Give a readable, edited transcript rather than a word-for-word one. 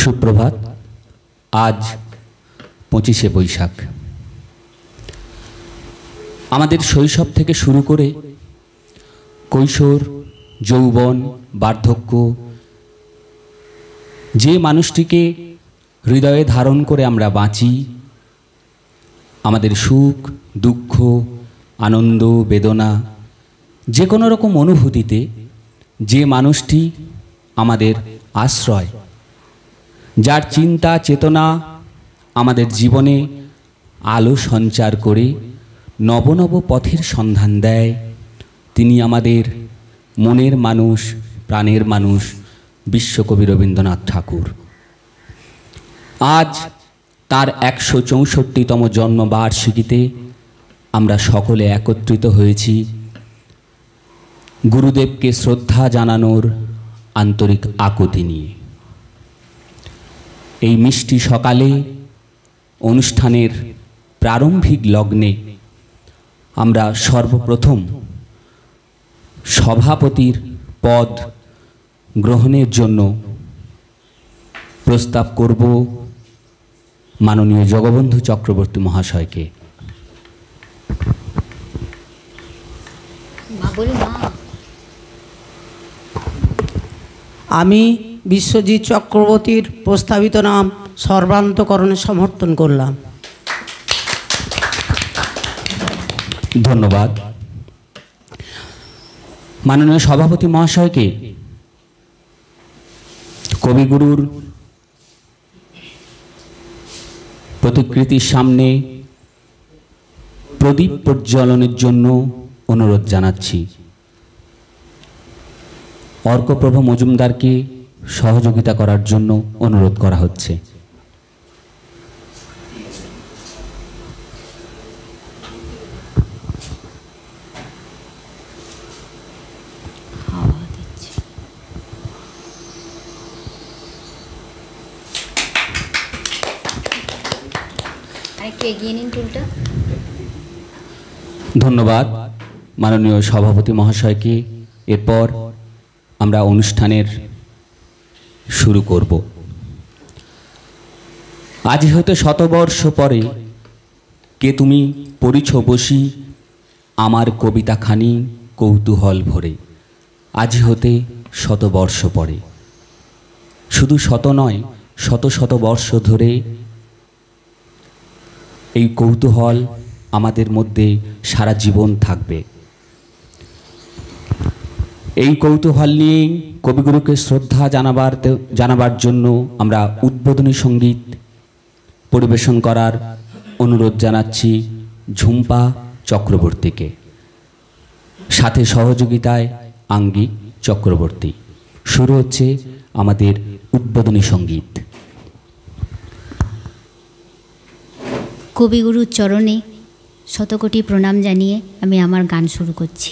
সুপ্রভাত। আজ 25শে বৈশাখ। আমাদের শৈশব থেকে শুরু করে কৈশোর, যৌবন, বার্ধক্য, যে মানুষটিকে হৃদয়ে ধারণ করে আমরা বাঁচি, আমাদের সুখ, দুঃখ, আনন্দ, বেদনা, যে কোনো রকম অনুভূতিতে যে মানুষটি আমাদের আশ্রয়, যার চিন্তা চেতনা আমাদের জীবনে আলো সঞ্চার করে নব নব পথের সন্ধান দেয়, তিনি আমাদের মনের মানুষ, প্রাণের মানুষ, বিশ্বকবি রবীন্দ্রনাথ ঠাকুর। আজ তার 164তম জন্মবার্ষিকীতে আমরা সকলে একত্রিত হয়েছি গুরুদেবকে শ্রদ্ধা জানানোর আন্তরিক আকুতি নিয়ে। এই মিষ্টি সকালে অনুষ্ঠানের প্রারম্ভিক লগ্নে আমরা সর্বপ্রথম সভাপতির পদ গ্রহণের জন্য প্রস্তাব করব মাননীয় জগবন্ধু চক্রবর্তী মহাশয়কে। আমি বিশ্বজিৎ চক্রবর্তীর প্রস্তাবিত নাম সর্বান্তকরণে সমর্থন করলাম। ধন্যবাদ। মাননীয় সভাপতি মহাশয়কে কবিগুরুর প্রতিকৃতির সামনে প্রদীপ প্রজ্বলনের জন্য অনুরোধ জানাচ্ছি। অর্কপ্রভ মজুমদারকে সহযোগিতা করার জন্য অনুরোধ করা হচ্ছে। ধন্যবাদ মাননীয় সভাপতি মহাশয়কে। এরপর আমরা অনুষ্ঠানের শুরু করব। আজ হতে শতবর্ষ পরে কে তুমি পড়িছ বসি আমার কবিতাখানি কৌতূহল ভরে। আজ হতে শতবর্ষ পরে, শুধু শত নয়, শত শত বর্ষ ধরে এই কৌতূহল আমাদের মধ্যে সারা জীবন থাকবে। এই কৌতূহল নিয়ে কবিগুরুকে শ্রদ্ধা জানাবার জন্য আমরা উদ্বোধনী সঙ্গীত পরিবেশন করার অনুরোধ জানাচ্ছি ঝুম্পা চক্রবর্তীকে, সাথে সহযোগিতায় আঙ্গিক চক্রবর্তী। শুরু হচ্ছে আমাদের উদ্বোধনী সঙ্গীত। কবিগুরুর চরণে শতকোটি প্রণাম জানিয়ে আমি আমার গান শুরু করছি।